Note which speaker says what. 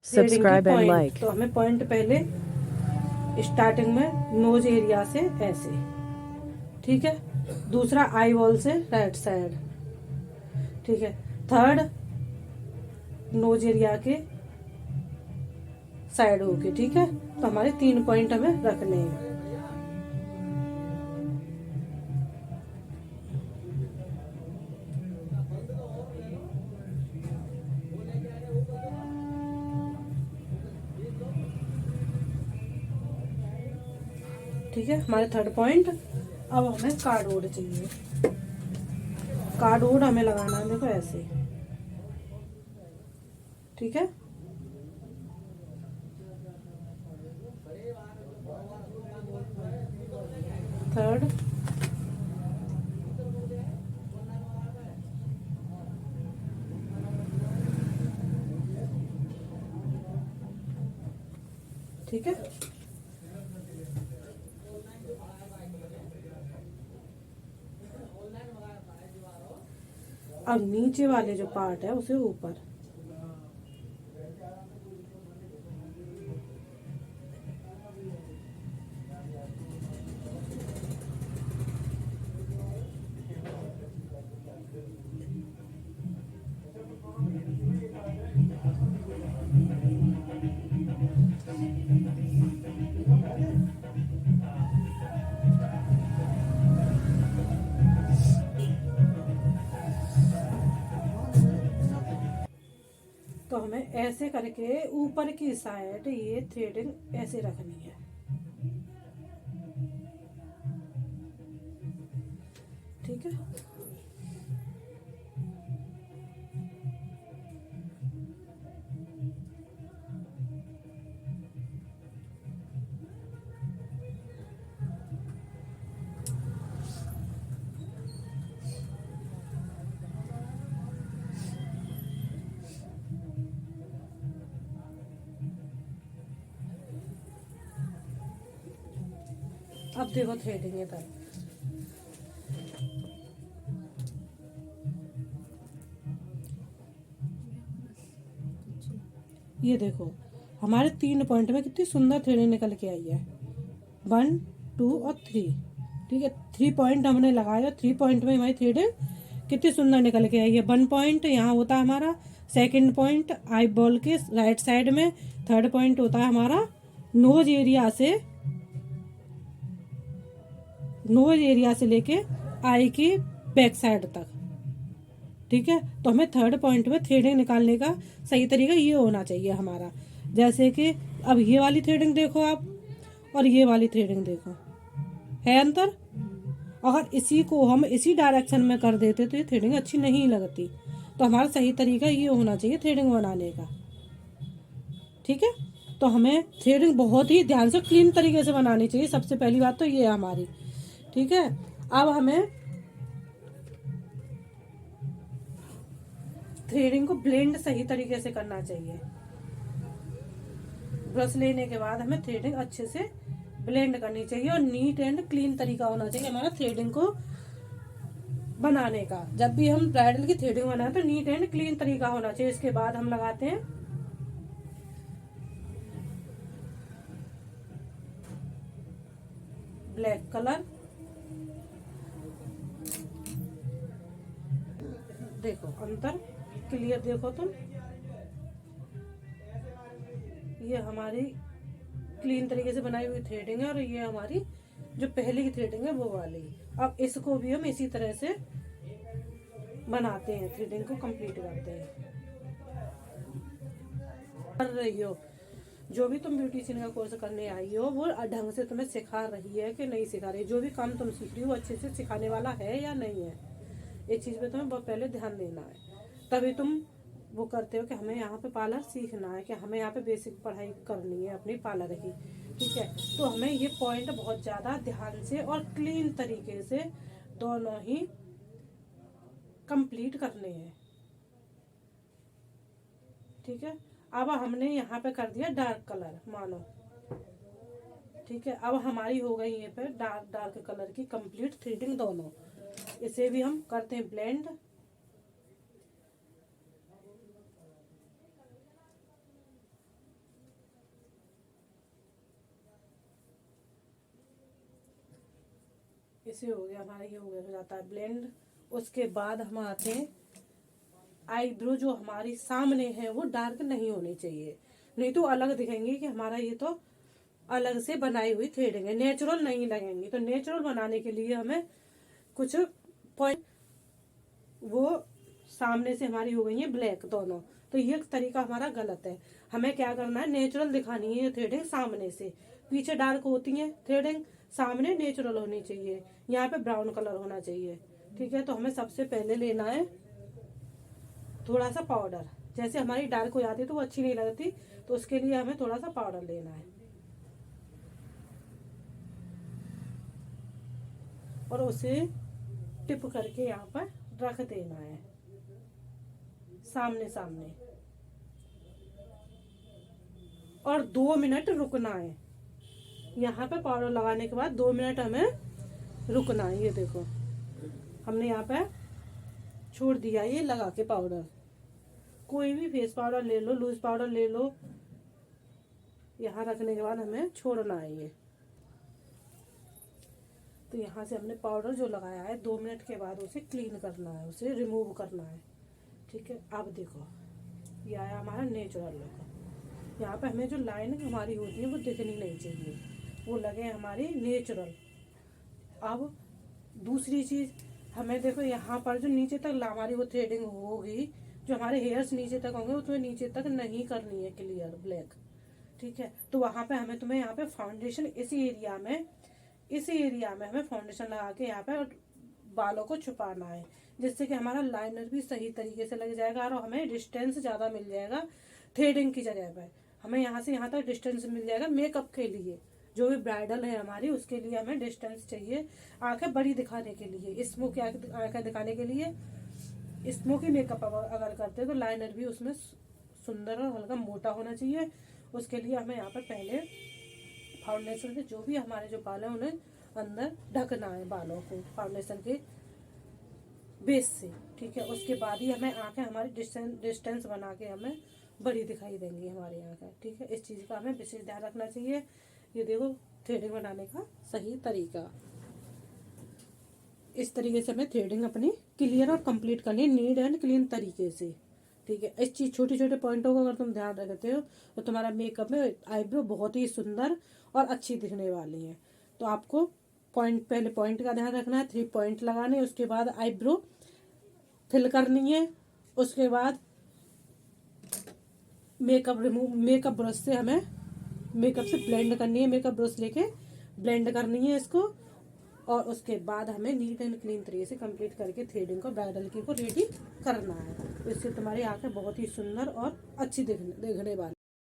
Speaker 1: Subscribe and
Speaker 2: point.
Speaker 1: Like.
Speaker 2: तो हमें point पहले स्टार्टिंग में नोज एरिया से ऐसे, ठीक है। दूसरा आई बॉल से राइट साइड, ठीक है। थर्ड नोज एरिया के साइड होके, ठीक है। तो हमारे 3 पॉइंट हमें रखने हैं। ठीक है, हमारे थर्ड पॉइंट। अब हमें कार्डबोर्ड चाहिए। कार्डबोर्ड हमें लगाना है, देखो ऐसे, ठीक है। थर्ड, ठीक है। अब नीचे वाले जो पार्ट है उसे ऊपर, तो हमें ऐसे करके ऊपर की साइड ये थ्रेडिंग ऐसे रखनी है, ठीक है। अब देखो थ्रेडिंग इधर, ये देखो हमारे 3 पॉइंट में कितनी सुंदर थ्रेडिंग निकल के आई है। 1, 2 और 3, ठीक है। 3 पॉइंट हमने लगाया, 3 पॉइंट में हमारी थ्रेडिंग कितनी सुंदर निकल के आई है। 1 पॉइंट यहाँ होता है हमारा, सेकंड पॉइंट आई बॉल के राइट साइड में, थर्ड पॉइंट होता है हमारा नोज एरिया से लेके आई की बैक साइड तक, ठीक है। तो हमें थर्ड पॉइंट में थ्रेडिंग निकालने का सही तरीका ये होना चाहिए हमारा। जैसे कि अब ये वाली थ्रेडिंग देखो आप, और ये वाली थ्रेडिंग देखो, है अंतर। अगर इसी को हम इसी डायरेक्शन में कर देते तो ये थ्रेडिंग अच्छी नहीं लगती। तो हमारा सही तरीका ये होना चाहिए थ्रेडिंग बनाने का, ठीक है। तो हमें थ्रेडिंग बहुत ही ध्यान से क्लीन तरीके से बनानी चाहिए, सबसे पहली बात तो ये है हमारी, ठीक है। अब हमें थ्रेडिंग को ब्लेंड सही तरीके से करना चाहिए। ब्रश लेने के बाद हमें थ्रेडिंग अच्छे से ब्लेंड करनी चाहिए और नीट एंड क्लीन तरीका होना चाहिए हमारा थ्रेडिंग को बनाने का। जब भी हम ब्राइडल की थ्रेडिंग बनाए तो नीट एंड क्लीन तरीका होना चाहिए। इसके बाद हम लगाते हैं ब्लैक कलर। देखो अंतर क्लियर, देखो तुम, ये हमारी क्लीन तरीके से बनाई हुई थ्रेडिंग है और ये हमारी जो पहले की थ्रेडिंग है वो वाली। अब इसको भी हम इसी तरह से बनाते हैं, थ्रेडिंग को कंप्लीट करते हैं। कर रही हो, जो भी तुम ब्यूटीशियन का कोर्स करने आई हो वो ढंग से तुम्हें सिखा रही है कि नहीं सिखा रही, जो भी काम तुम सीख रही हो वो अच्छे से सिखाने वाला है या नहीं है, इस चीज़ पे तुम्हें बहुत पहले ध्यान देना है। तभी तुम वो करते हो कि हमें यहाँ पे पार्लर सीखना है, कि हमें यहाँ पे बेसिक पढ़ाई करनी है अपनी पार्लर की, ठीक है। तो हमें ये पॉइंट बहुत ज़्यादा ध्यान से और क्लीन तरीके से दोनों ही कंप्लीट करने हैं, ठीक है। अब हमने यहाँ पे कर दिया डार्क कलर मानो, ठीक है। अब हमारी हो गई ये पे डार्क डार्क कलर की कंप्लीट थ्रेडिंग दोनों। इसे भी हम करते हैं ब्लेंड। इसे हो गया हमारा, ये हो जाता है ब्लेंड। उसके बाद हम आते हैं आईब्रो, जो हमारी सामने है वो डार्क नहीं होनी चाहिए, नहीं तो अलग दिखेंगे कि हमारा ये तो अलग से बनाई हुई थ्रेडिंग है, नेचुरल नहीं लगेंगी। तो नेचुरल बनाने के लिए हमें कुछ पॉइंट, वो सामने से हमारी हो गई है ब्लैक दोनों, तो ये तरीका हमारा गलत है। हमें क्या करना है, नेचुरल दिखानी है थ्रेडिंग सामने से, पीछे डार्क होती है थ्रेडिंग, सामने नेचुरल होनी चाहिए, यहाँ पे ब्राउन कलर होना चाहिए। ठीक है, तो हमें सबसे पहले लेना है थोड़ा सा पाउडर। जैसे हमारी डार्क हो जाती है तो वो अच्छी नहीं लगती, तो उसके लिए हमें थोड़ा सा पाउडर लेना है और उसे टिप करके यहाँ पर रख देना है सामने सामने, और 2 मिनट रुकना है। यहाँ पे पाउडर लगाने के बाद 2 मिनट हमें रुकना है। ये देखो हमने यहाँ पे छोड़ दिया ये लगा के पाउडर। कोई भी फेस पाउडर ले लो, लूज पाउडर ले लो, यहाँ रखने के बाद हमें छोड़ना है ये। तो यहाँ से हमने पाउडर जो लगाया है 2 मिनट के बाद उसे क्लीन करना है, उसे रिमूव करना है। ठीक है, अब देखो ये आया हमारा नेचुरल लुक। यहाँ पे हमें जो लाइन हमारी होती है वो दिखनी नहीं चाहिए, वो लगे हमारी नेचुरल। अब दूसरी चीज, हमें देखो यहाँ पर जो नीचे तक हमारी वो थ्रेडिंग होगी, जो हमारे हेयर्स नीचे तक होंगे उसमें नीचे तक नहीं करनी है क्लियर ब्लैक। ठीक है, तो वहां पे हमें तुम्हें यहाँ पे फाउंडेशन इसी एरिया में हमें फाउंडेशन लगा के यहाँ पे बालों को छुपाना है, जिससे कि हमारा लाइनर भी सही तरीके से लग जाएगा और हमें डिस्टेंस ज्यादा मिल जाएगा थ्रेडिंग की जगह पे। हमें यहाँ से यहाँ तक डिस्टेंस मिल जाएगा मेकअप के लिए, जो भी ब्राइडल है हमारी उसके लिए हमें डिस्टेंस चाहिए आंखें बड़ी दिखाने के लिए, स्मोकी आंखें दिखाने के लिए। स्मोकी मेकअप अगर करते हैं तो लाइनर भी उसमें सुंदर और हल्का मोटा होना चाहिए। उसके लिए हमें यहाँ पर पहले फाउंडेशन से जो भी हमारे जो बाल है उन्हें अंदर ढकना है, बालों को फाउंडेशन के बेस से। ठीक है, उसके बाद ही हमें आंखें हमारी डिस्टेंस बना के हमें बड़ी दिखाई देंगी हमारी आंखें। ठीक है, इस चीज का हमें विशेष ध्यान रखना चाहिए। ये देखो थ्रेडिंग बनाने का सही तरीका, इस तरीके से हमें थ्रेडिंग अपनी क्लियर और कंप्लीट करनी है, नीट एंड क्लीन तरीके से। ठीक है, इस चीज छोटे छोटे पॉइंटों को अगर तुम ध्यान रखते हो तो तुम्हारा मेकअप में आईब्रो बहुत ही सुंदर और अच्छी दिखने वाली है। तो आपको पहले पॉइंट का ध्यान रखना है, 3 पॉइंट लगाने, उसके बाद आईब्रो फिल करनी है, उसके बाद मेकअप ब्रश से हमें मेकअप से ब्लेंड करनी है, मेकअप ब्रश लेके ब्लेंड करनी है इसको, और उसके बाद हमें नीट एंड क्लीन तरीके से कंप्लीट करके थ्रेडिंग को ब्राइडल की को रेडी करना है। तो इससे तुम्हारी आंखें बहुत ही सुंदर और अच्छी दिखने वाली।